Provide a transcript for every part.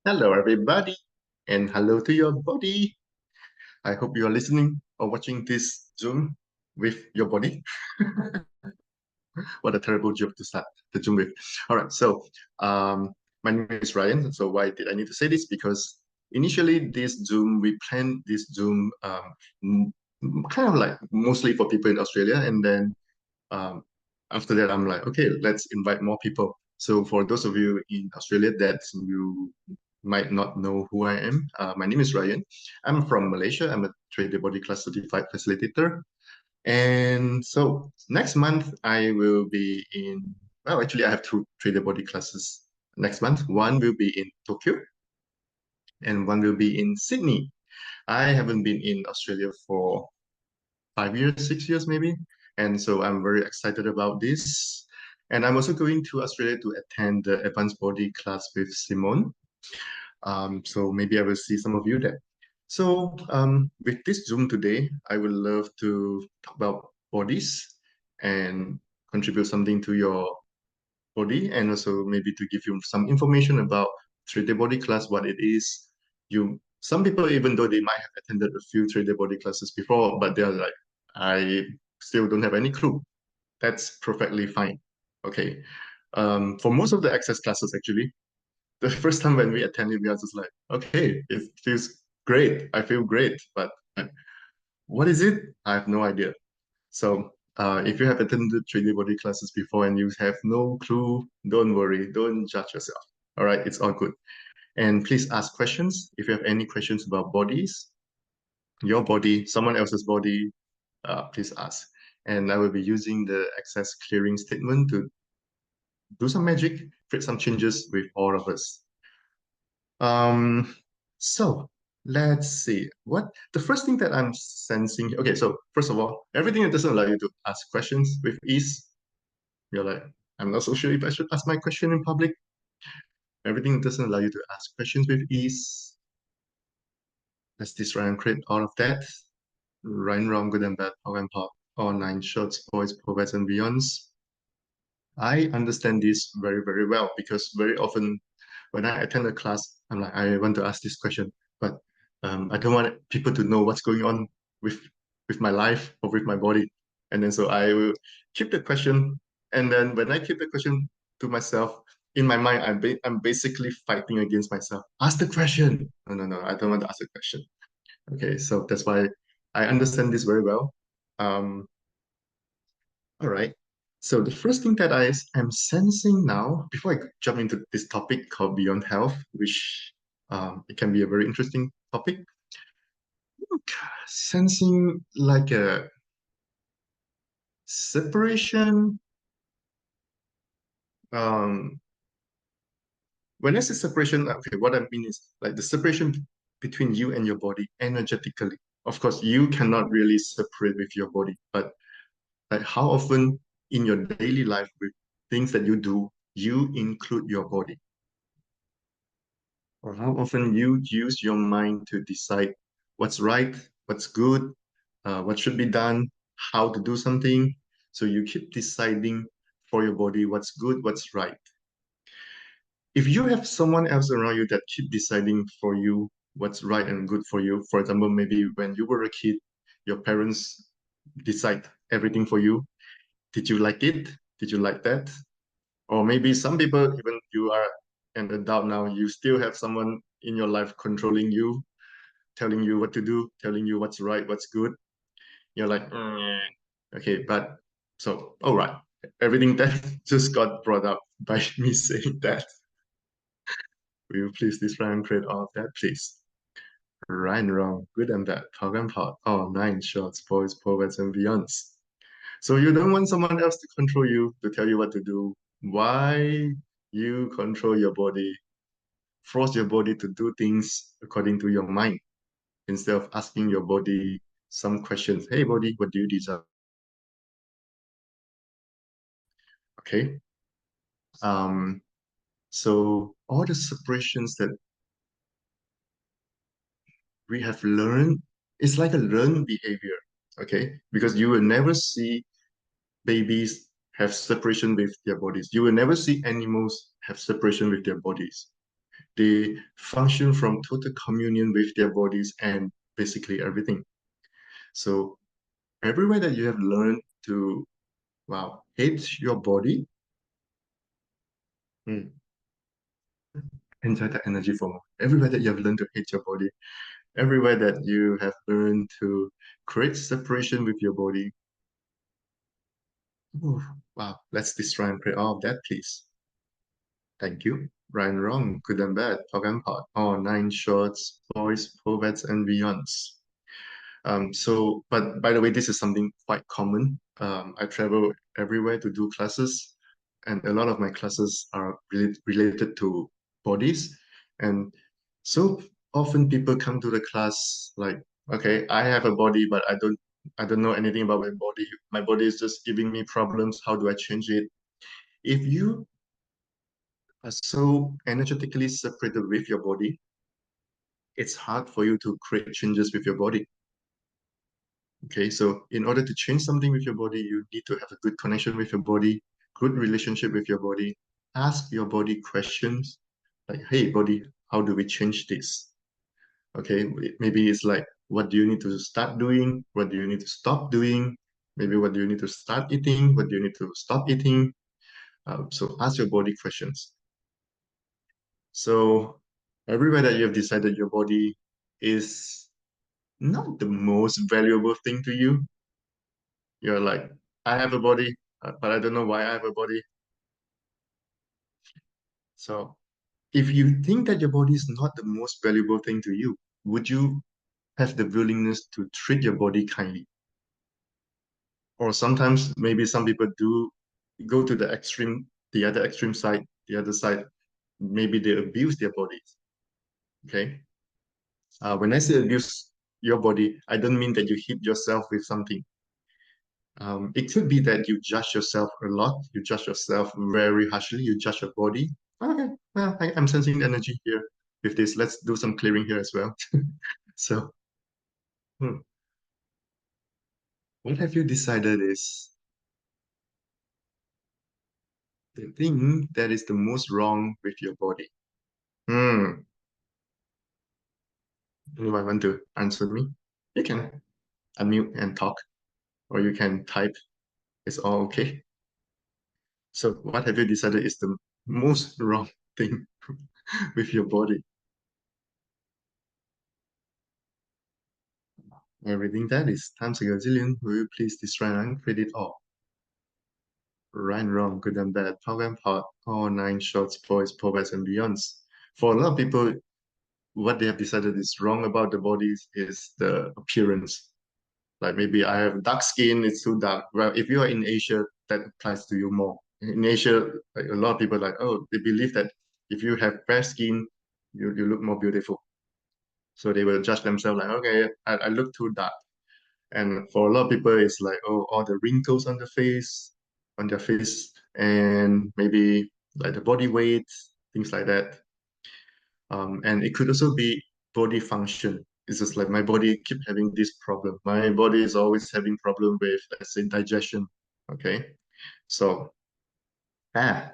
Hello, everybody, and hello to your body. I hope you are listening or watching this Zoom with your body. What a terrible joke to start the Zoom with. All right, so um, my name is Ryan. So why did I need to say this? Because initially, we planned this Zoom kind of like mostly for people in Australia, and then um, after that, I'm like, okay, let's invite more people. So for those of you in Australia that you might not know who I am, my name is Ryan. I'm from Malaysia. I'm a Trader Body Class Certified Facilitator. And so next month I will be in, well, actually I have two Trader Body classes next month. One will be in Tokyo and one will be in Sydney. I haven't been in Australia for 5 years, 6 years maybe. And so I'm very excited about this. And I'm also going to Australia to attend the advanced body class with Simone. So maybe I will see some of you there. So with this Zoom today, I would love to talk about bodies and contribute something to your body, and also maybe to give you some information about 3D body class, what it is. Some people, even though they might have attended a few 3D body classes before, but they're like, I still don't have any clue. That's perfectly fine. Okay. For most of the access classes, actually, the first time when we attended, we are just like, okay, it feels great. I feel great, but what is it? I have no idea. So if you have attended 3D body classes before and you have no clue, don't worry, don't judge yourself. All right, it's all good. And please ask questions if you have any questions about bodies, your body, someone else's body, please ask. And I will be using the access clearing statement to do some magic, create some changes with all of us. Um, so let's see. What the first thing that I'm sensing. Okay, so first of all, everything that doesn't allow you to ask questions with ease, you're like, I'm not so sure if I should ask my question in public. Everything that doesn't allow you to ask questions with ease. Let's destroy and create all of that. Right, wrong, good and bad, power and pop, all nine shorts, boys, poets, and beyonds. I understand this very, very well because very often when I attend a class, I'm like, I want to ask this question, but I don't want people to know what's going on with with my life or with my body. And then so I will keep the question, and then when I keep the question to myself, in my mind, I'm basically fighting against myself. Ask the question. No, no, no, I don't want to ask the question. Okay, so that's why I understand this very well. Um, all right. So the first thing that I am sensing now, before I jump into this topic called Beyond Health, which it can be a very interesting topic, sensing like a separation. Um, when I say separation, okay, what I mean is like the separation between you and your body energetically. Of course, you cannot really separate with your body, but like how often in your daily life with things that you do, you include your body, or how often you use your mind to decide what's right, what's good, what should be done, how to do something. So you keep deciding for your body what's good, what's right. If you have someone else around you that keep deciding for you what's right and good for you, for example, maybe when you were a kid, your parents decide everything for you. Did you like it? Did you like that? Or maybe some people, even you are an adult now, you still have someone in your life controlling you, telling you what to do, telling you what's right, what's good. You're like, okay, but so, all right. Everything that just got brought up by me saying that. Will you please describe and create all of that, please? Right and wrong, good and bad, talk and pot, all nine shorts, boys, poets, and beyonds. So you don't want someone else to control you, to tell you what to do. Why you control your body, force your body to do things according to your mind instead of asking your body some questions. Hey, body, what do you desire? Okay. Um, so all the separations that we have learned, it's like a learned behavior. Okay, because you will never see babies have separation with their bodies. You will never see animals have separation with their bodies. They function from total communion with their bodies and basically everything. So everywhere that you have learned to, wow, hate your body, mm, enjoy that energy for more. Everywhere that you have learned to hate your body, everywhere that you have learned to create separation with your body. Ooh, wow, let's destroy and pray all of that, please. Thank you. Right and wrong, good and bad, talk and pot, all nine shorts, boys, poets, and beyonds. But by the way, this is something quite common. I travel everywhere to do classes, and a lot of my classes are related to bodies. And so often people come to the class like, okay, I have a body, but I don't know anything about my body. My body is just giving me problems. How do I change it? If you are so energetically separated with your body, it's hard for you to create changes with your body. Okay, so in order to change something with your body, you need to have a good connection with your body, good relationship with your body. Ask your body questions like, hey, body, how do we change this? Okay, maybe it's like, what do you need to start doing? What do you need to stop doing? Maybe what do you need to start eating? What do you need to stop eating? So ask your body questions. So everywhere that you have decided your body is not the most valuable thing to you, you're like, I have a body, but I don't know why I have a body. So if you think that your body is not the most valuable thing to you, would you have the willingness to treat your body kindly? Or sometimes maybe some people do go to the extreme, the other extreme side, the other side, maybe they abuse their bodies. Okay. When I say abuse your body, I don't mean that you hit yourself with something. It could be that you judge yourself a lot, you judge yourself very harshly, you judge your body. Okay, well, I'm sensing the energy here with this. Let's do some clearing here as well. So, hmm, what have you decided is the thing that is the most wrong with your body? Hmm, anyone want to answer me? You can unmute and talk, or you can type. It's all okay. So, what have you decided is the most wrong thing with your body? Reading that is times a gazillion. Will you please destroy and uncreate it all? Right and wrong, good and bad, power and pot, all nine shorts, boys, poets, and beyonds. For a lot of people, what they have decided is wrong about the bodies is the appearance. Like maybe I have dark skin, it's too dark. Well, if you are in Asia, that applies to you more. In Asia, like a lot of people like, oh, they believe that if you have fair skin, you look more beautiful. So they will judge themselves like, okay, I look too dark. And for a lot of people, it's like, oh, all the wrinkles on their face, and maybe like the body weight, things like that. And it could also be body function. It's just like my body keep having this problem. My body is always having problem with, let's say, digestion. Okay, so ah,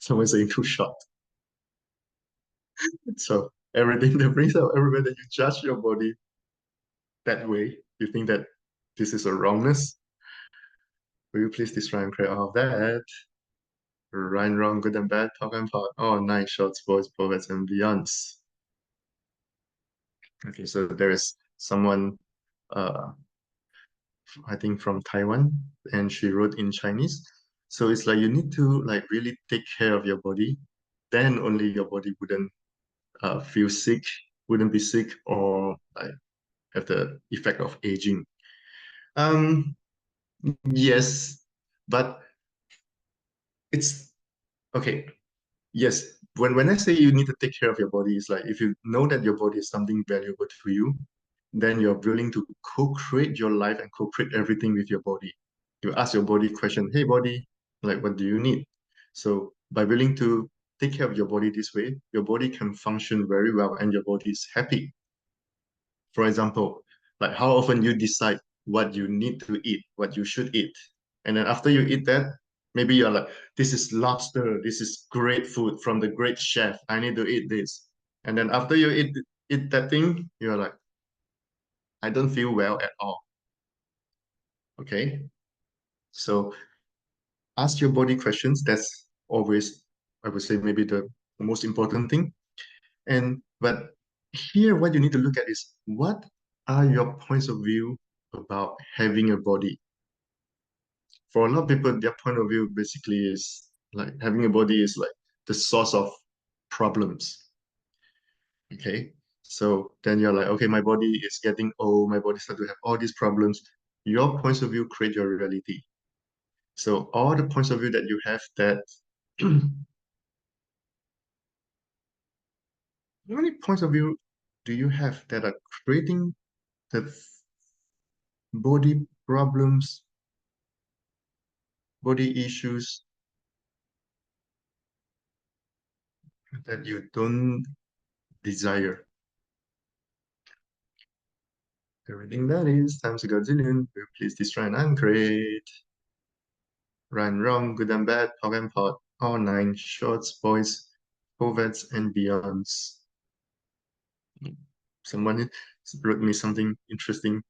someone saying too short. So everything that brings up everywhere that you judge your body that way, you think that this is a wrongness. Will you please destroy and create all of that? Right and wrong, good and bad, talk and pot. Oh, nine shorts, boys, poets, and beyonds. Okay, so there is someone, uh, I think from Taiwan, and she wrote in Chinese. So it's like you need to like really take care of your body, then only your body wouldn't feel sick, wouldn't be sick, or like have the effect of aging. Um, yes, but it's okay. Yes, when I say you need to take care of your body, it's like if you know that your body is something valuable to you, then you're willing to co-create your life and co-create everything with your body. You ask your body question, hey body, like what do you need? So by willing to take care of your body this way, your body can function very well and your body is happy. For example, like how often you decide what you need to eat, what you should eat. And then after you eat that, Maybe you're like, this is lobster, this is great food from the great chef. I need to eat this. And then after you eat that thing, you're like, I don't feel well at all. Okay. So ask your body questions. That's always, I would say, maybe the most important thing. And but here, what you need to look at is what are your points of view about having a body? For a lot of people, their point of view basically is like having a body is like the source of problems. Okay. So then you're like, okay, my body is getting old, my body starts to have all these problems. Your points of view create your reality. So all the points of view that you have that how many points of view do you have that are creating the body problems, body issues that you don't desire? Everything that is times a gazillion will please destroy and uncreate. Right and wrong, good and bad, POG and POD, all nine, shorts, boys, covets, and beyonds. Someone wrote me something interesting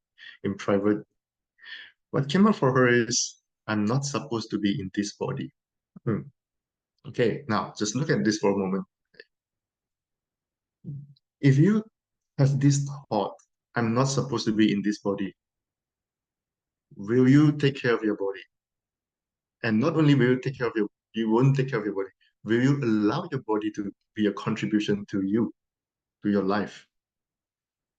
in private. What came out for her is, I'm not supposed to be in this body. Hmm. Okay, now just look at this for a moment. If you have this thought, I'm not supposed to be in this body, will you take care of your body? And not only will you take care of you won't take care of your body. Will you allow your body to be a contribution to you, to your life?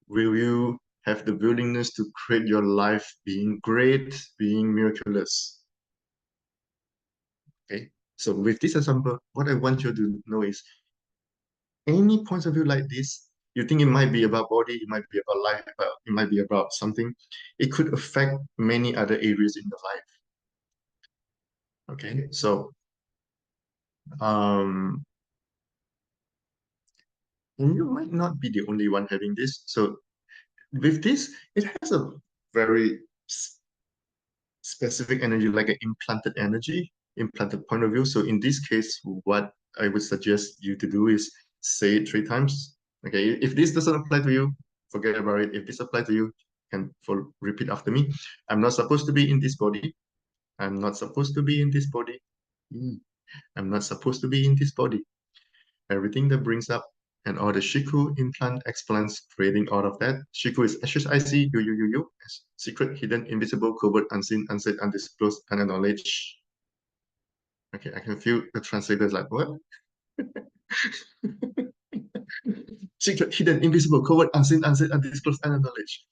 Will you have the willingness to create your life being great, being miraculous? Okay. So with this example, what I want you to know is any points of view like this, you think it might be about body, it might be about life, it might be about something. It could affect many other areas in your life. Okay. So um and you might not be the only one having this. So with this, it has a very specific energy, like an implanted energy, implanted point of view. So in this case, what I would suggest you to do is say it 3 times. Okay, if this doesn't apply to you, forget about it. If this applies to you, can repeat after me. I'm not supposed to be in this body. I'm not supposed to be in this body. Mm. I'm not supposed to be in this body. Everything that brings up and all the Shiku implant explants creating all of that. Shiku is SHIC, U, secret, hidden, invisible, covert, unseen, unsaid, undisclosed, unacknowledged. Okay, I can feel the translators like, what? Secret, hidden, invisible, covert, unseen, unsaid, undisclosed, unacknowledged.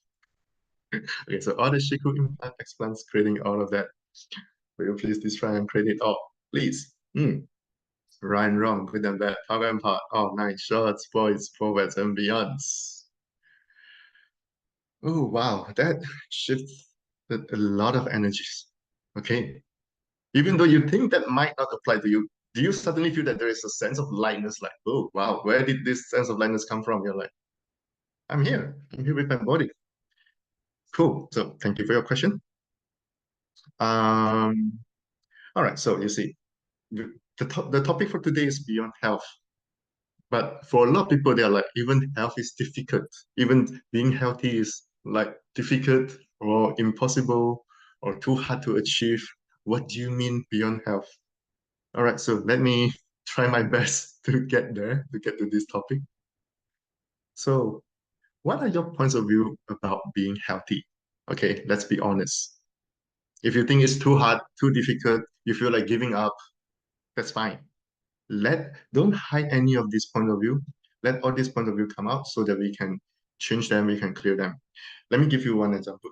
Okay, so all the Shiku implant explants creating all of that. Will you please try and create it all? Please. Right and wrong, good and bad, top and part, all nine shorts, boys, forwards, and beyonds. Oh, wow, that shifts a lot of energies. Okay. Even though you think that might not apply to you, do you suddenly feel that there is a sense of lightness? Like, oh, wow, where did this sense of lightness come from? You're like, I'm here. I'm here with my body. Cool. So thank you for your question. Um, all right. So you see, the topic for today is beyond health. But for a lot of people, they're like, even health is difficult. Even being healthy is like difficult or impossible or too hard to achieve. What do you mean beyond health? All right, so let me try my best to get there, to get to this topic. So, what are your points of view about being healthy? Okay, let's be honest. If you think it's too hard, too difficult, you feel like giving up, that's fine. Don't hide any of this point of view. Let all these point of view come out so that we can change them, we can clear them. Let me give you one example.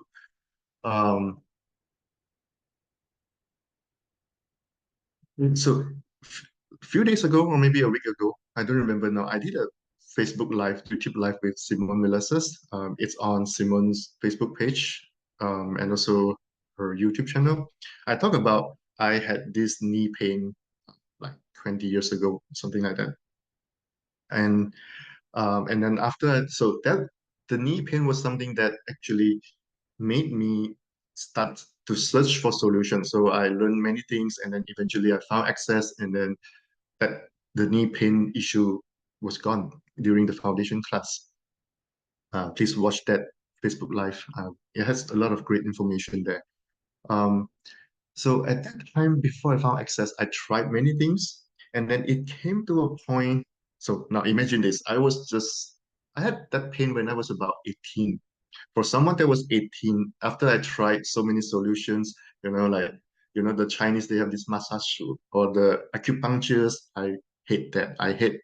Um, so a few days ago, or maybe a week ago, I don't remember now, I did a Facebook Live, YouTube Live with Simone Milases. It's on Simone's Facebook page, and also her YouTube channel. I talk about I had this knee pain like 20 years ago, something like that. And then after, so that the knee pain was something that actually made me start to search for solutions. So I learned many things, and then eventually I found access, and then that the knee pain issue was gone during the foundation class. Please watch that Facebook Live. It has a lot of great information there. Um, so at that time, before I found access, I tried many things, and then it came to a point. So now imagine this: I had that pain when I was about 18. For someone that was 18, after I tried so many solutions, like the Chinese, they have this massage or the acupunctures. I hate that. I hate.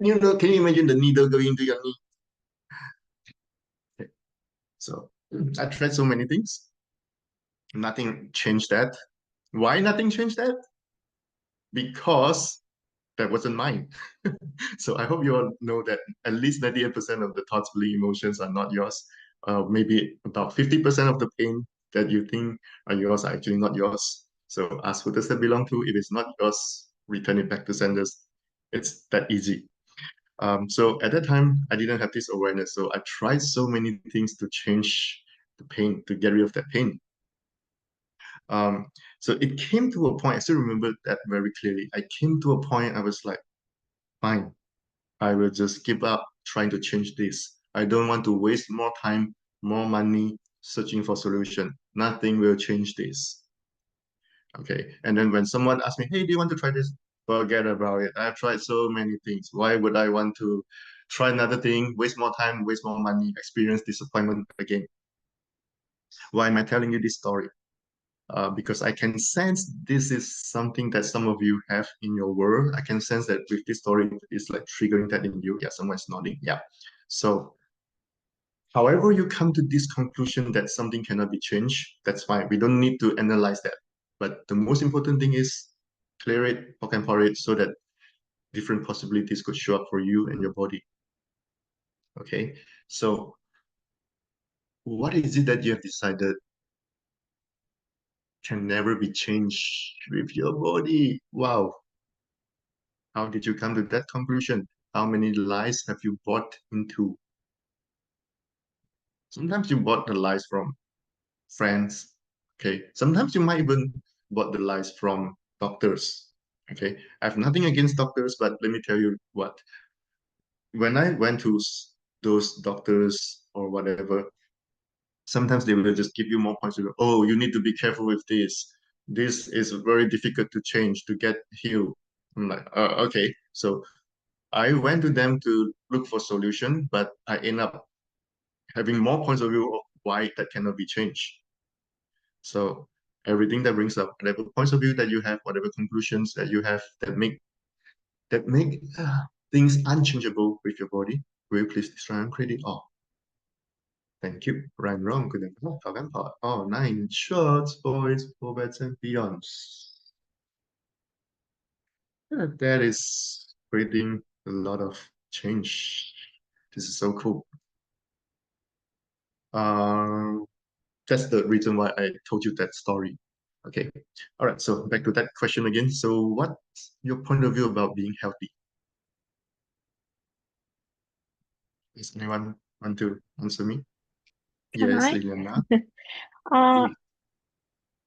Can you imagine the needle going into your knee? Okay. So I tried so many things. Nothing changed that. Why nothing changed that? Because that wasn't mine. So I hope you all know that at least 98% of the thoughts, beliefs, emotions are not yours. Maybe about 50% of the pain that you think are yours are actually not yours. So ask who does that belong to. If it's not yours, return it back to senders. It's that easy. So at that time, I didn't have this awareness. So I tried so many things to change the pain, to get rid of that pain. Um, so it came to a point, I still remember that very clearly. I came to a point I was like, fine, I will just give up trying to change this. I don't want to waste more time, more money searching for solution. Nothing will change this. Okay. And then when someone asks me, hey, do you want to try this? Forget about it. I've tried so many things. Why would I want to try another thing, waste more time, waste more money, experience disappointment again? Why am I telling you this story? Because I can sense this is something that some of you have in your world. I can sense that with this story, it's like triggering that in you. Yeah, someone's nodding. Yeah. So, however, you come to this conclusion that something cannot be changed, that's fine. We don't need to analyze that. But the most important thing is clear it, poke and pour it, so that different possibilities could show up for you and your body. Okay. So, what is it that you have decided can never be changed with your body? Wow. How did you come to that conclusion? How many lies have you bought into? Sometimes you bought the lies from friends. Okay. Sometimes you might even bought the lies from doctors. Okay. I have nothing against doctors, but let me tell you what. When I went to those doctors or whatever, sometimes they will just give you more points. Oh, you need to be careful with this. This is very difficult to change to get healed. I'm like, okay. So I went to them to look for solution, but I end up having more points of view of why that cannot be changed. So everything that brings up whatever points of view that you have, whatever conclusions that you have that make things unchangeable with your body, will you please destroy and credit all? Thank you. Right and wrong, good and bad, talk and part. Oh, 9 shots, boys, formats and beyonds. That is creating a lot of change. This is so cool. Um, that's the reason why I told you that story. Okay. All right. So back to that question again. So what's your point of view about being healthy? Does anyone want to answer me? Can Yes, I? Liliana. Uh, Please.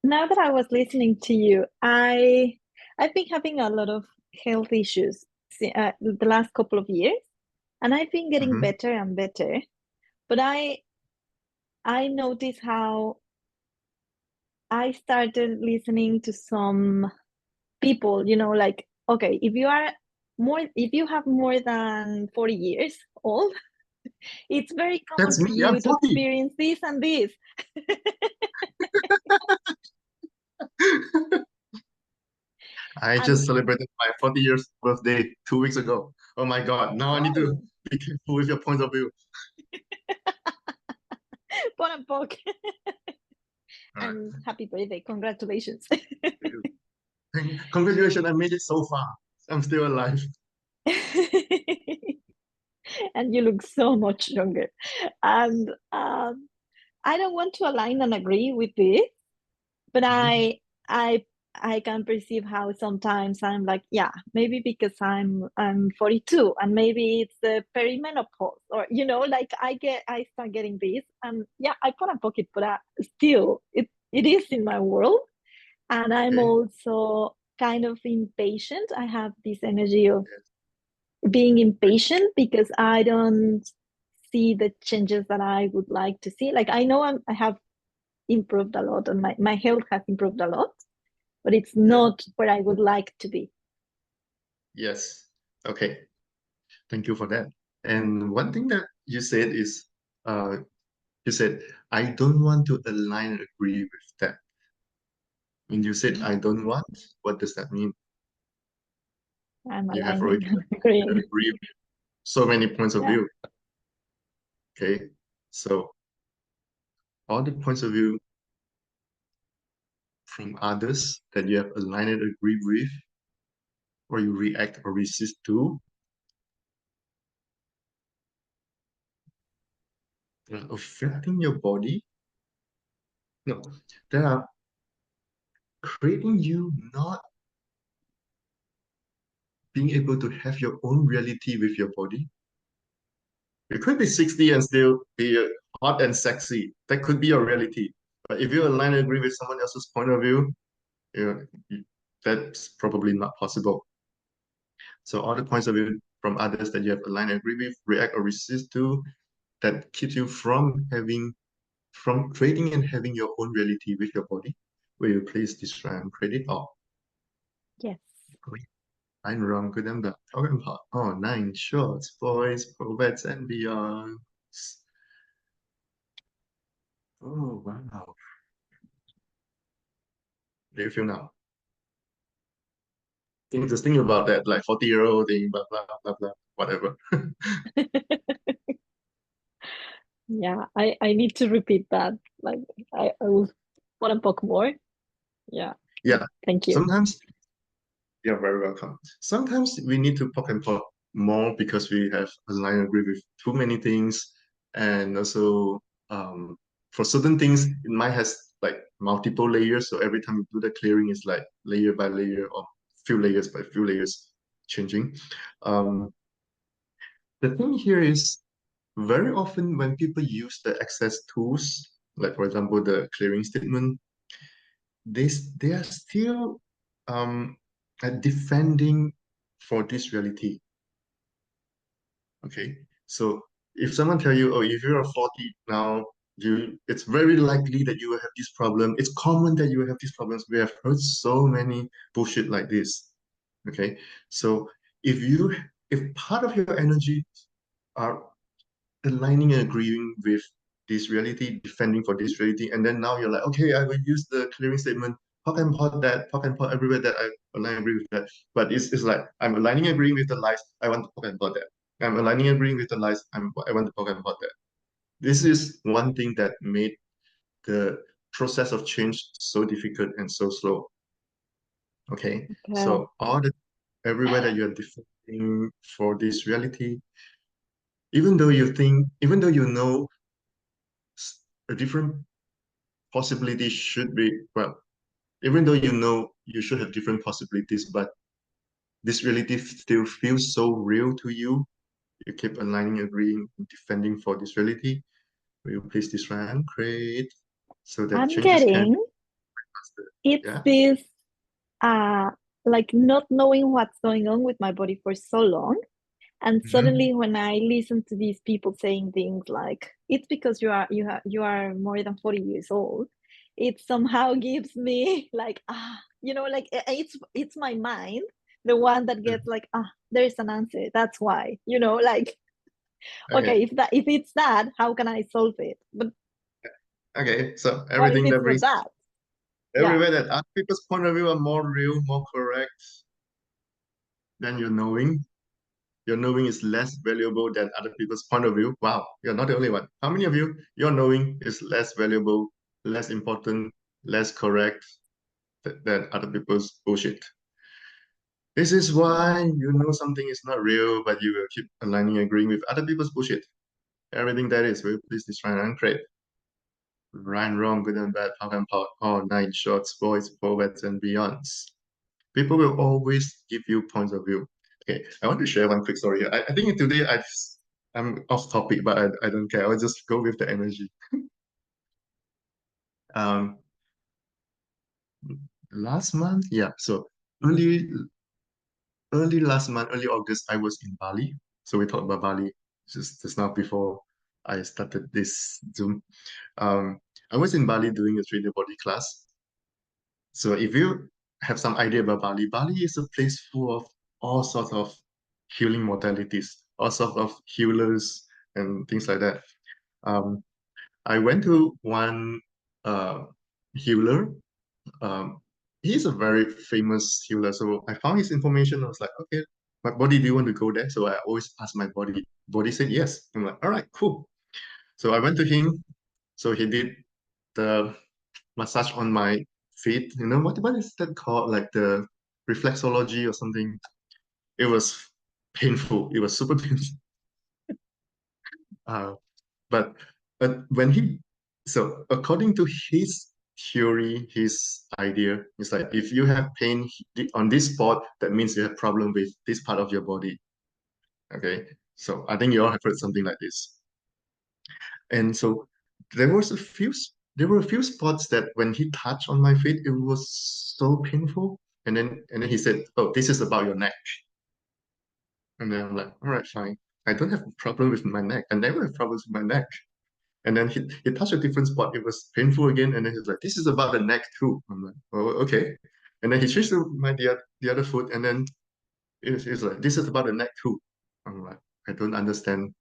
Now that I was listening to you, I've been having a lot of health issues the last couple of years, and I've been getting Mm-hmm. better and better. But I notice how I started listening to some people, like, okay, if you have more than 40 years old, it's very common That's for me. I'm you to 40. experience this and this. I And just celebrated my 40 years birthday 2 weeks ago. Oh my God. Now I need to oh, be careful with your point of view. bon and poke. All right. And happy birthday. Congratulations. Congratulations. I made it so far. I'm still alive. And you look so much younger. And I don't want to align and agree with this, but Mhm. I I can perceive how sometimes I'm like, yeah, maybe because I'm 42 and maybe it's the perimenopause, or like I start getting this, and yeah, I put a pocket, but still it is in my world. And I'm Okay. also kind of impatient. I have this energy of Yes. being impatient because I don't see the changes that I would like to see. Like I know I have improved a lot and my health has improved a lot, but it's Yeah. not where I would like to be. Yes. Okay. Thank you for that. And one thing that you said is, uh, you said, I don't want to align and agree with that. When you said I don't want, what does that mean? I'm You have already aligning and agreeing. agreed with so many points of Yeah. view. Okay. So all the points of view from others that you have aligned and agreed with, or you react or resist to, that are affecting your body. No, they are creating you not being able to have your own reality with your body. You could be 60 and still be hot and sexy. That could be your reality. But if you align and agree with someone else's point of view, you know, that's probably not possible. So all the points of view from others that you have aligned and agree with, react or resist to, that keeps you from creating and having your own reality with your body. Will you please describe and create it all? Yes. I'm wrong, good and bad. Talking about oh, nine shorts, boys, proverbs, and beyond. Oh wow. Do you feel now? Just think about that, like 40-year-old thing, blah blah blah blah, whatever. Yeah, I need to repeat that. Like I will want to talk more. Yeah. Yeah. Thank you. Sometimes you're very welcome. Sometimes we need to pop and pop more because we have aligned and agree with too many things. And also, for certain things, it might has like multiple layers. So every time you do the clearing, it's like layer by layer or few layers by few layers changing. Um, the thing here is very often when people use the access tools, like for example, the clearing statement, they are still um, defending for this reality. Okay, so if someone tell you, oh, if you're 40 now, it's very likely that you will have this problem. It's common that you will have these problems. We have heard so many bullshit like this. Okay, so if you if part of your energy are aligning and agreeing with this reality, defending for this reality, and then now you're like, okay, I will use the clearing statement, poke and pot that, poke and pot everywhere that I align and agree with that. But it's like I'm aligning and agreeing with the lies, I want to poke and pot that. I'm aligning and agreeing with the lies, I want to poke and pot that. This is one thing that made the process of change so difficult and so slow. Okay. Okay. So all the everywhere that you're defending for this reality, even though you know a different possibility should be, well, even though you know you should have different possibilities, but this reality still feels so real to you. You keep aligning, agreeing, defending for this reality. Will you please destroy and create so that I'm changes can be getting faster? it's Yeah. this uh like not knowing what's going on with my body for so long. And Hmm. suddenly when I listen to these people saying things like it's because you are more than 40 years old, it somehow gives me like like it's my mind, the one that gets like there is an answer. That's why, like Okay. okay, if it's that, how can I solve it? But Okay. So what if everything that it's not brings that? Yeah. everywhere that other people's point of view are more real, more correct than your knowing. Your knowing is less valuable than other people's point of view. Wow, you're not the only one. How many of you, your knowing is less valuable, less important, less correct than other people's bullshit? This is why you know something is not real, but you will keep aligning, agreeing with other people's bullshit. Everything that is, will please destroy and create. Right and wrong, good and bad, pop and pot, all nine shorts, boys, poets, and beyonds. People will always give you points of view. Okay, I want to share one quick story here. I think today I'm off topic, but I don't care. I'll just go with the energy. Um, last month, yeah. So early early last month, early August, I was in Bali. So we talked about Bali just now before I started this Zoom. Um, I was in Bali doing a 3D body class. So if you have some idea about Bali, Bali is a place full of all sorts of healing modalities, all sorts of healers and things like that. Um, I went to one uh, healer. Um, he's a very famous healer. So I found his information. I was like, okay, my body, do you want to go there? So I always ask my body. Body said yes. I'm like, all right, cool. So I went to him. So he did the massage on my feet. You know what is that called? Like the reflexology or something. It was painful. It was super painful. Uh, but when he so according to his theory, his idea is like if you have pain on this spot, that means you have problem with this part of your body. Okay, so I think you all have heard something like this. And so there was a few there were a few spots that when he touched on my feet, it was so painful. And then he said, "Oh, this is about your neck." And then I'm like, "All right, fine. I don't have a problem with my neck. I never have problems with my neck." And then he touched a different spot. It was painful again. And then he's like, "This is about the neck too." I'm like, "Oh, okay." And then he switched to the other foot, and then he's like, "This is about the neck too." I'm like, "I don't understand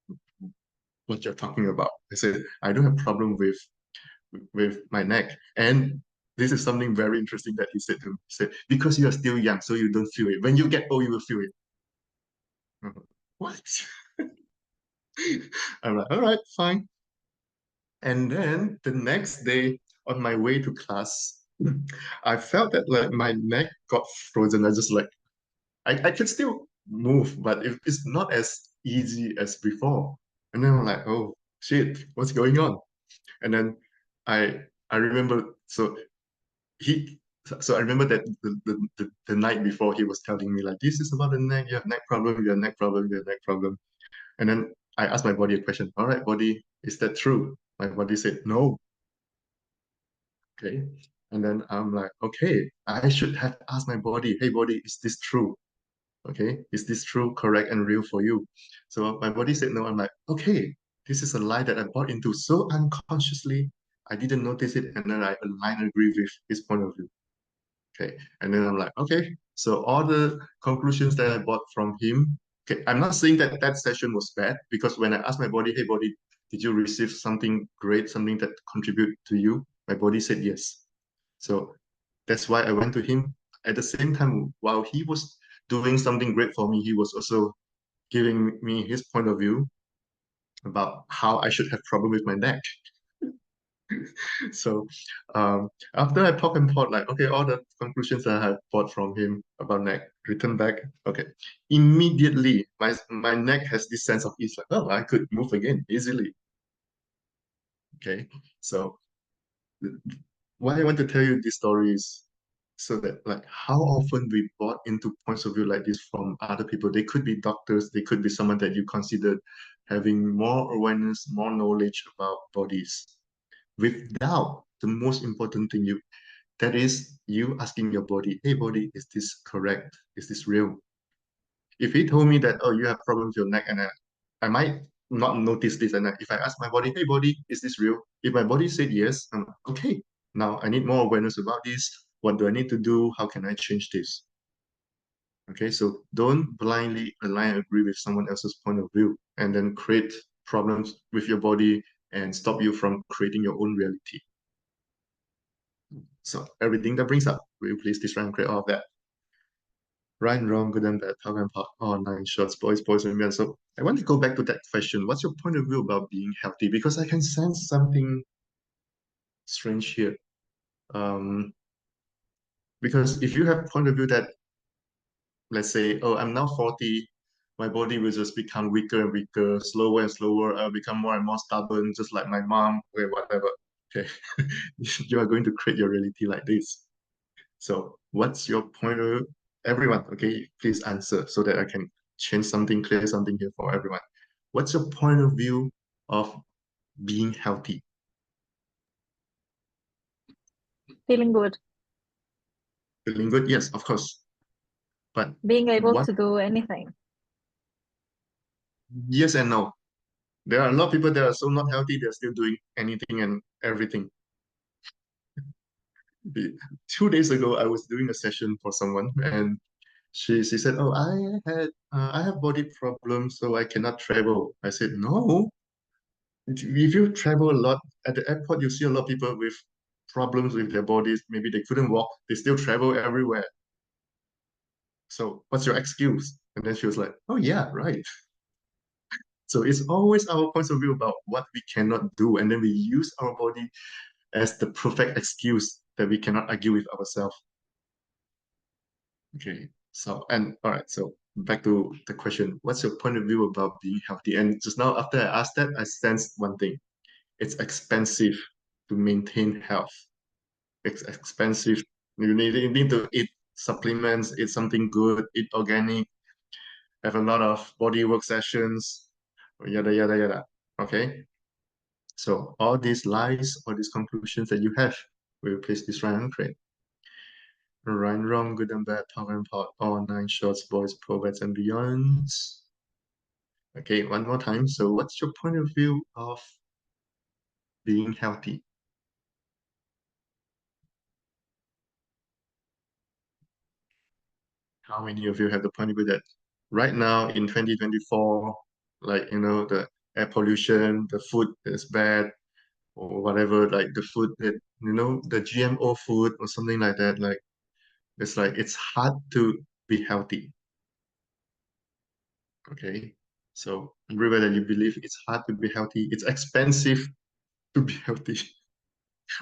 what you're talking about." I said, "I don't have problem with my neck." And this is something very interesting that he said to me. He said, "Because you are still young, so you don't feel it. When you get old, you will feel it." I'm like, what? I'm like, all right, fine. And then the next day on my way to class, I felt that like my neck got frozen. I just like I could still move, but it's not as easy as before. And then I'm like, oh shit, what's going on? And then I remember he so I remember that the night before he was telling me like this is about the neck, you have neck problem, you have neck problem, you have neck problem. And then I asked my body a question. All right, body, is that true? My body said no. Okay. And then I'm like, okay, I should have asked my body, hey body, is this true? Okay, is this true, correct, and real for you? So my body said no. I'm like, okay, this is a lie that I bought into so unconsciously. I didn't notice it, and then I align and agree with his point of view. Okay. And then I'm like, okay. So all the conclusions that I bought from him, okay, I'm not saying that that session was bad because when I asked my body, hey, body, did you receive something great, something that contribute to you? My body said yes. So that's why I went to him. At the same time, while he was doing something great for me, he was also giving me his point of view about how I should have problem with my neck. So after I talk and thought, like, okay, all the conclusions that I had bought from him about neck, return back, okay. Immediately, my neck has this sense of ease, like, oh, I could move again easily. Okay. So why I want to tell you these stories so that like how often we bought into points of view like this from other people. They could be doctors, they could be someone that you considered having more awareness, more knowledge about bodies without the most important thing you that is you asking your body, hey body, is this correct, is this real? If he told me that, oh, you have problem with your neck, and I might not notice this, and if I ask my body, hey body, is this real? If my body said yes, I'm like, okay, now I need more awareness about this. What do I need to do? How can I change this? Okay, so don't blindly align and agree with someone else's point of view and then create problems with your body and stop you from creating your own reality. So everything that brings up, will you please destroy and create all of that? Right and wrong, good and bad, talk and talk, all nine shorts, boys and men. So I want to go back to that question. What's your point of view about being healthy? Because I can sense something strange here. Um, because if you have point of view that, let's say, oh, I'm now 40, my body will just become weaker and weaker, slower and slower, I'll become more and more stubborn, just like my mom, or whatever. Okay. You are going to create your reality like this. So what's your point of view? Everyone, okay, please answer so that I can change something, clear something here for everyone. What's your point of view of being healthy? Feeling good. Feeling good, yes, of course. But Being able what? to do anything. Yes and no. There are a lot of people that are so not healthy, they're still doing anything and everything. The, 2 days ago, I was doing a session for someone, and she said, "Oh, I have body problems, so I cannot travel." I said, "No. If you travel a lot at the airport, you see a lot of people with problems with their bodies. Maybe they couldn't walk. They still travel everywhere. So what's your excuse?" And then she was like, "Oh yeah, right." So it's always our point of view about what we cannot do, and then we use our body as the perfect excuse that we cannot argue with ourselves. Okay. So, and all right, so back to the question, what's your point of view about being healthy? And just now, after I asked that, I sensed one thing. It's expensive to maintain health. It's expensive. You need to eat supplements, eat something good, eat organic, have a lot of body work sessions, yada, yada, yada. Okay. So all these lies, all these conclusions that you have, will replace this right and create. Right and wrong, good and bad, power and pot, all nine shorts, boys, proverbs, and beyonds. Okay, one more time. So what's your point of view of being healthy? How many of you have the point of view that right now in 2024, like, the air pollution, the food is bad, or whatever, like the food that, the GMO food or something like that, like it's hard to be healthy. Okay. So everywhere that you believe it's hard to be healthy, it's expensive to be healthy,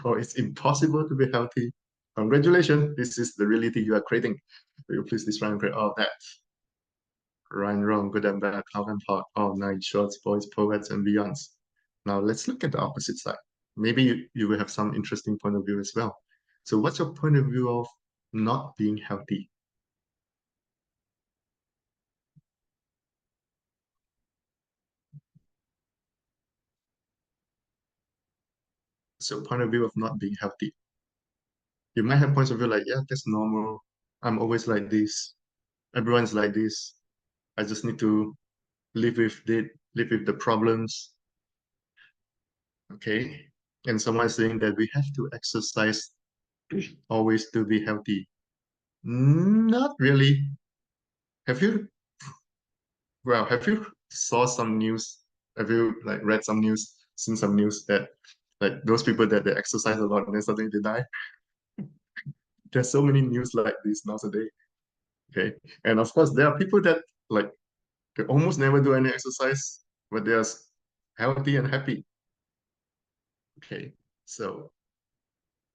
or it's impossible to be healthy. Congratulations, this is the reality you are creating. Will you please describe and create all of that? Right and wrong, good and bad, how and hot, all nine shorts, boys, poets, and beyonds. Now let's look at the opposite side. Maybe you will have some interesting point of view as well. So what's your point of view of not being healthy? So point of view of not being healthy. You might have points of view like, yeah, that's normal. I'm always like this. Everyone's like this. I just need to live with it, live with the problems. Okay. And someone saying that we have to exercise always to be healthy. Not really. Have you, have you saw some news? Have you like read some news, seen some news that like those people that they exercise a lot and then suddenly they die? There's so many news like this nowadays. Okay. And of course there are people that like they almost never do any exercise, but they're healthy and happy. Okay. So,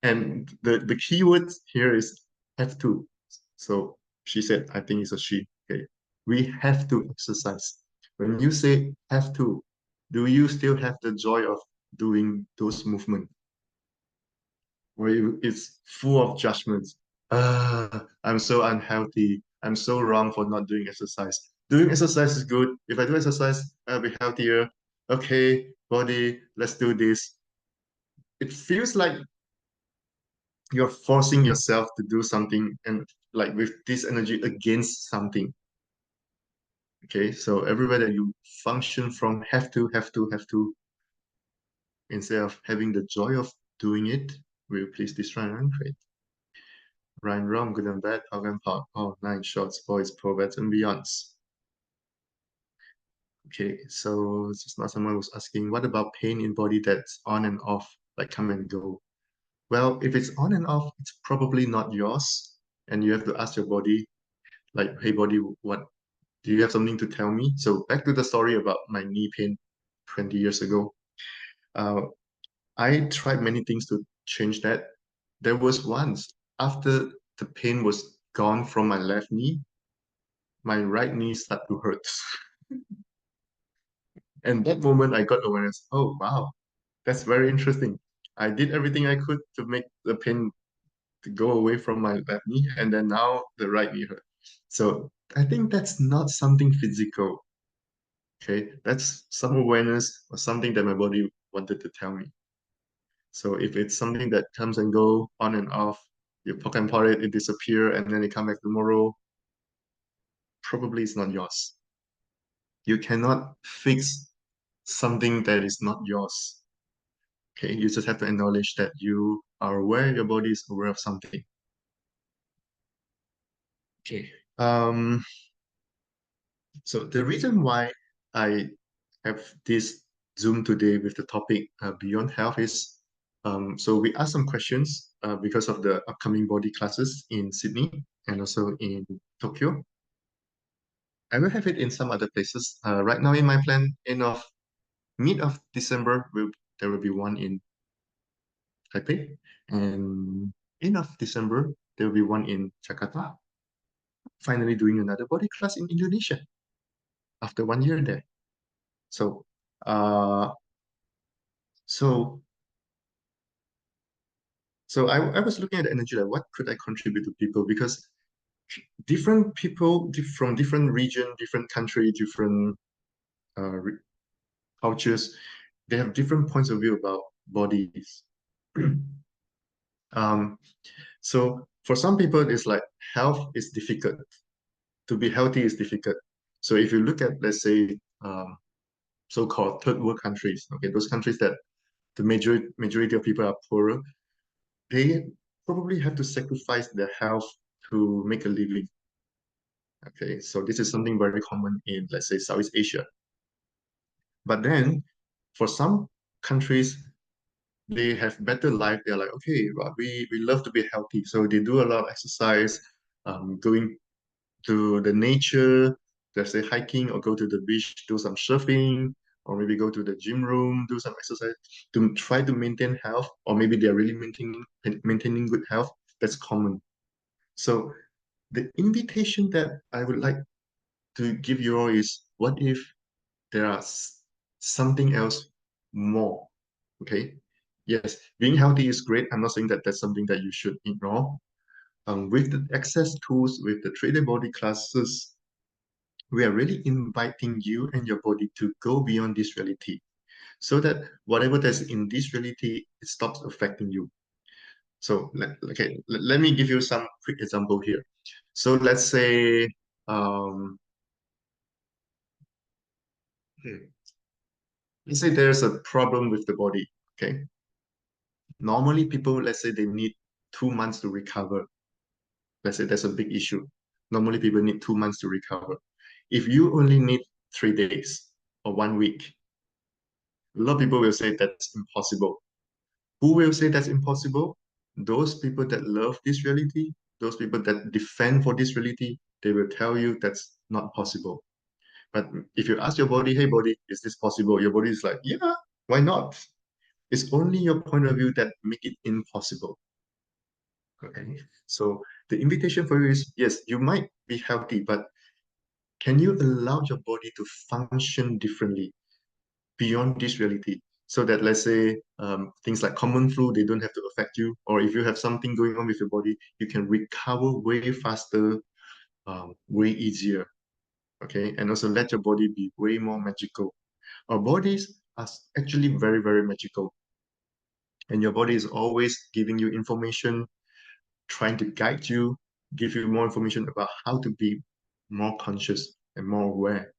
and the key word here is have to. So she said, I think it's a she. Okay. We have to exercise. When you say have to, do you still have the joy of doing those movements? Or it's full of judgments. I'm so unhealthy. I'm so wrong for not doing exercise. Doing exercise is good. If I do exercise, I'll be healthier. Okay, body, let's do this. It feels like you're forcing yourself to do something and like with this energy against something. Okay, so everywhere that you function from have to, instead of having the joy of doing it, we replace this right and create. Right and wrong, good and bad, hog and pot, all nine shorts, boys, proverbs, and beyonds. Okay, so just now someone was asking, what about pain in body that's on and off, like come and go? Well, if it's on and off, it's probably not yours. And you have to ask your body, like, hey body, what do you have something to tell me? So back to the story about my knee pain 20 years ago. Uh, I tried many things to change that. There was once after the pain was gone from my left knee, my right knee started to hurt. And that moment I got awareness. Oh wow, that's very interesting. I did everything I could to make the pain to go away from my left knee, and then now the right knee hurt. So I think that's not something physical. Okay, that's some awareness or something that my body wanted to tell me. So if it's something that comes and go on and off, You poke and pot it, it disappear, and then it come back tomorrow. Probably it's not yours. You cannot fix something that is not yours. Okay, you just have to acknowledge that you are aware, your body is aware of something. Okay. So the reason why I have this Zoom today with the topic Beyond Health is so we asked some questions because of the upcoming body classes in Sydney and also in Tokyo. I will have it in some other places. Right now in my plan, mid of December, there will be one in Taipei, and end of December, there will be one in Jakarta. Finally doing another body class in Indonesia after 1 year there. So, uh, so, so I was looking at the energy, like what could I contribute to people? Because different people from different region, different country, different re cultures, they have different points of view about bodies. Um, so for some people, it's like health is difficult. To be healthy is difficult. So if you look at, let's say, so-called third world countries, okay, those countries that the majority of people are poorer, they probably have to sacrifice their health to make a living. Okay, so this is something very common in, let's say, Southeast Asia. But then, for some countries, they have better life. They're like, okay, well, we love to be healthy, so they do a lot of exercise, going to the nature, let's say hiking, or go to the beach, do some surfing, or maybe go to the gym room, do some exercise to try to maintain health, or maybe they're really maintaining good health. That's common. So the invitation that I would like to give you all is, what if there are something else more? Okay. Yes, being healthy is great. I'm not saying that that's something that you should ignore. With the access tools, with the 3D body classes, we are really inviting you and your body to go beyond this reality so that whatever that's in this reality, it stops affecting you. So, let me give you some quick example here. So let's say, um, hmm, let's say there's a problem with the body. Okay. Normally people, let's say they need 2 months to recover. Let's say that's a big issue. Normally people need 2 months to recover. If you only need 3 days or 1 week, a lot of people will say that's impossible. Who will say that's impossible? Those people that love this reality, those people that defend for this reality, they will tell you that's not possible. But if you ask your body, hey body, is this possible? Your body is like, yeah, why not? It's only your point of view that make it impossible. Okay. So the invitation for you is, yes, you might be healthy, but can you allow your body to function differently beyond this reality? So that, let's say, things like common flu, they don't have to affect you. Or if you have something going on with your body, you can recover way faster, way easier. Okay. And also let your body be way more magical. Our bodies are actually very, very magical. And your body is always giving you information, trying to guide you, give you more information about how to be more conscious and more aware.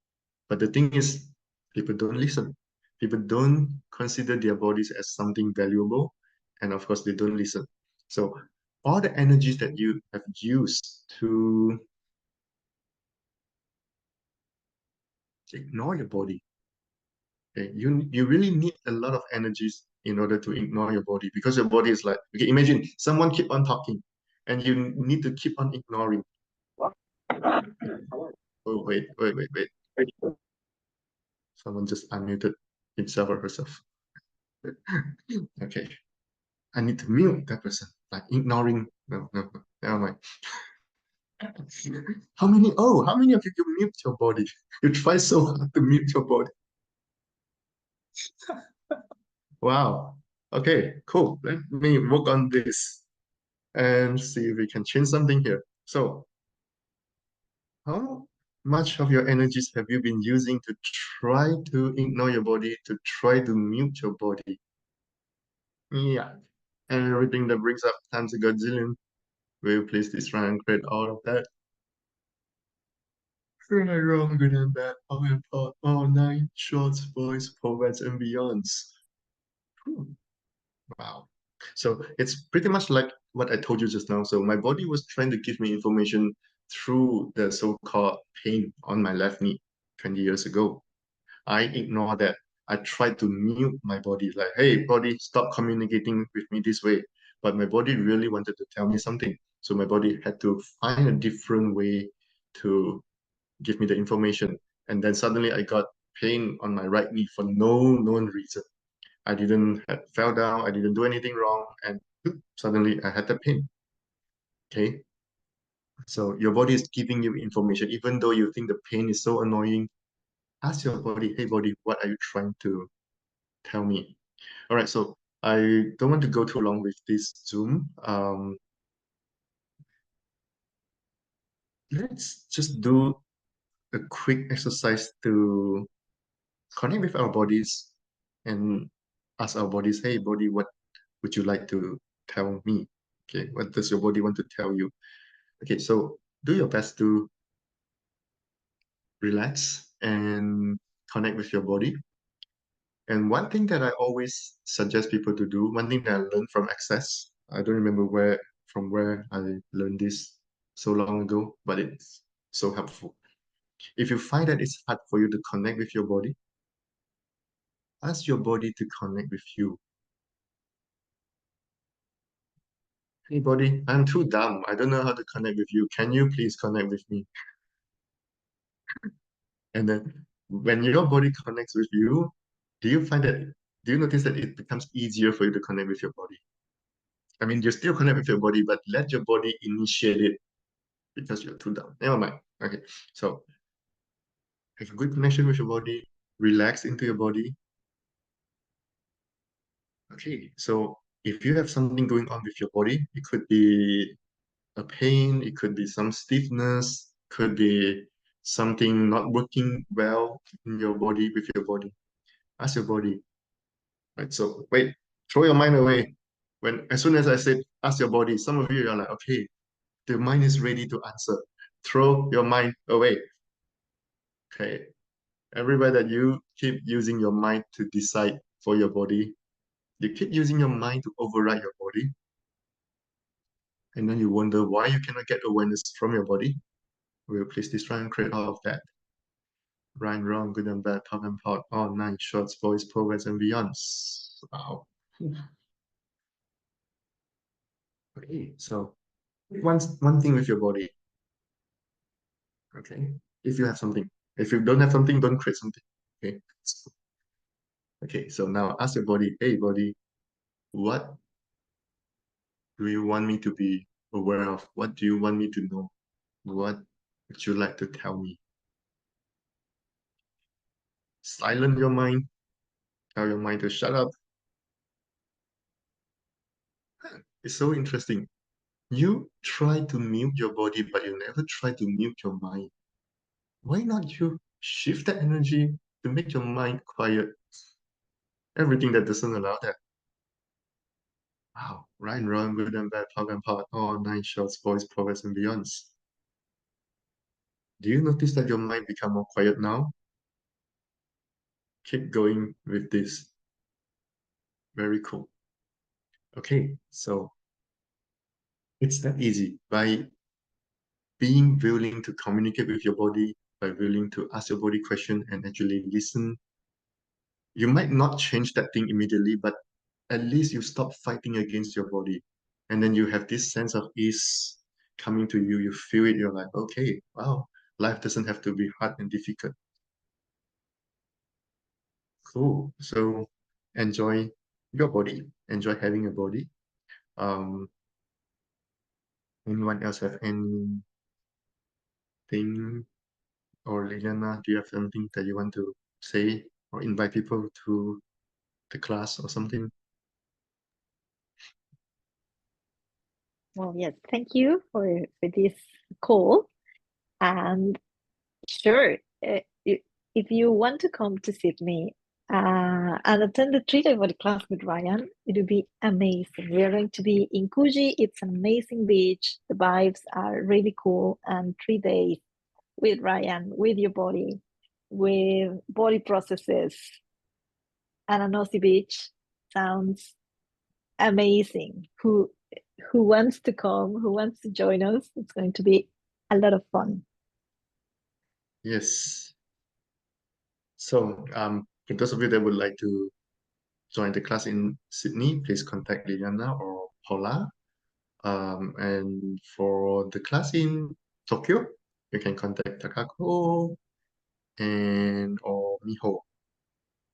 But the thing is, people don't listen. People don't consider their bodies as something valuable. And of course, they don't listen. So all the energies that you have used to ignore your body, okay, you really need a lot of energies in order to ignore your body, because your body is like, okay, imagine someone keep on talking and you need to keep on ignoring. Oh, wait. Someone just unmuted himself or herself. Okay. I need to mute that person. Like ignoring. No. Never mind. How many of you mute your body? You try so hard to mute your body. Wow. Okay, cool. Let me work on this and see if we can change something here. So, how much of your energies have you been using to try to ignore your body, to try to mute your body? Yeah. And everything that brings up times a godzillion. Will you please destroy and create all of that? Right, wrong, good and bad, all and part, all nine shorts, boys, poets, and beyonds. Whew. Wow. So it's pretty much like what I told you just now. So my body was trying to give me information through the so-called pain on my left knee 20 years ago. I ignore that. I tried to mute my body, like, hey, body, stop communicating with me this way. But my body really wanted to tell me something. So my body had to find a different way to give me the information. And then suddenly I got pain on my right knee for no known reason. I didn't have, fell down, I didn't do anything wrong, and suddenly I had the pain. Okay. So your body is giving you information, even though you think the pain is so annoying. Ask your body, hey body, what are you trying to tell me? All right, so I don't want to go too long with this Zoom. Let's just do a quick exercise to connect with our bodies and ask our bodies, hey body, what would you like to tell me? Okay, what does your body want to tell you? Okay, so do your best to relax and connect with your body. And one thing that I always suggest people to do, one thing that I learned from Access, I don't remember where I learned this so long ago, but it's so helpful. If you find that it's hard for you to connect with your body, ask your body to connect with you. Hey body, I'm too dumb. I don't know how to connect with you. Can you please connect with me? And then when your body connects with you, do you notice that it becomes easier for you to connect with your body? I mean, you still connect with your body, but let your body initiate it because you're too dumb. Never mind. Okay. So have a good connection with your body, relax into your body. Okay. So if you have something going on with your body, it could be a pain, it could be some stiffness, could be something not working well in your body with your body. Ask your body. Right. So wait, throw your mind away. When as soon as I said ask your body, some of you are like, okay, the mind is ready to answer. Throw your mind away. Okay. Everywhere that you keep using your mind to decide for your body, you keep using your mind to override your body, and then you wonder why you cannot get awareness from your body. We'll please destroy and create all of that. Right, wrong, good and bad, top and pot, all nine shorts, boys, poets, and beyonds. Wow. Okay, so one thing with your body. Okay, if you have something. If you don't have something, don't create something. Okay. Okay, so now ask your body, hey body, what do you want me to be aware of? What do you want me to know? What would you like to tell me? Silence your mind. Tell your mind to shut up. It's so interesting. You try to mute your body, but you never try to mute your mind. Why not you shift that energy to make your mind quiet? Everything that doesn't allow that. Wow, right and wrong, good and bad, pop and pot, all nine shorts, boys, poets, and beyonds. Do you notice that your mind become more quiet now? Keep going with this. Very cool. Okay, so it's that easy. By being willing to communicate with your body, by willing to ask your body question and actually listen, you might not change that thing immediately, but at least you stop fighting against your body. And then you have this sense of ease coming to you. You feel it, you're like, okay, wow, life doesn't have to be hard and difficult. Cool. So enjoy your body, enjoy having a body. Um, anyone else have anything, or Liliana, do you have something that you want to say or invite people to the class or something? Well, yes, thank you for this call. And sure, if you want to come to Sydney, and attend the 3-day body class with Ryan. It would be amazing. We are going to be in Coogee. It's an amazing beach. The vibes are really cool. And 3 days with Ryan, with your body, with body processes, and an Aussie beach sounds amazing. Who wants to come? Who wants to join us? It's going to be a lot of fun. Yes. So, for those of you that would like to join the class in Sydney, please contact Liliana or Paula. And for the class in Tokyo, you can contact Takako and or Miho.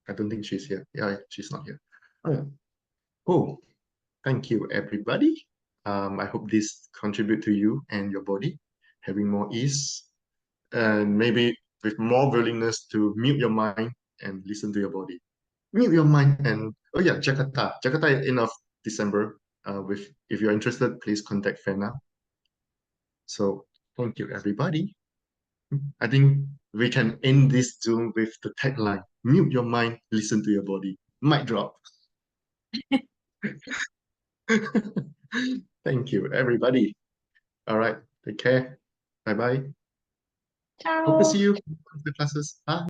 I don't think she's here. Yeah, she's not here. Oh, yeah. Oh, thank you, everybody. I hope this contribute to you and your body having more ease and maybe with more willingness to mute your mind and listen to your body. Mute your mind and oh yeah, Jakarta. Jakarta is end of December. With if you're interested, please contact Fena. So thank you, everybody. I think we can end this Zoom with the tagline: "Mute your mind, listen to your body." Mic drop. Thank you, everybody. All right, take care. Bye bye. Hope to Ciao. see you in the classes. Bye.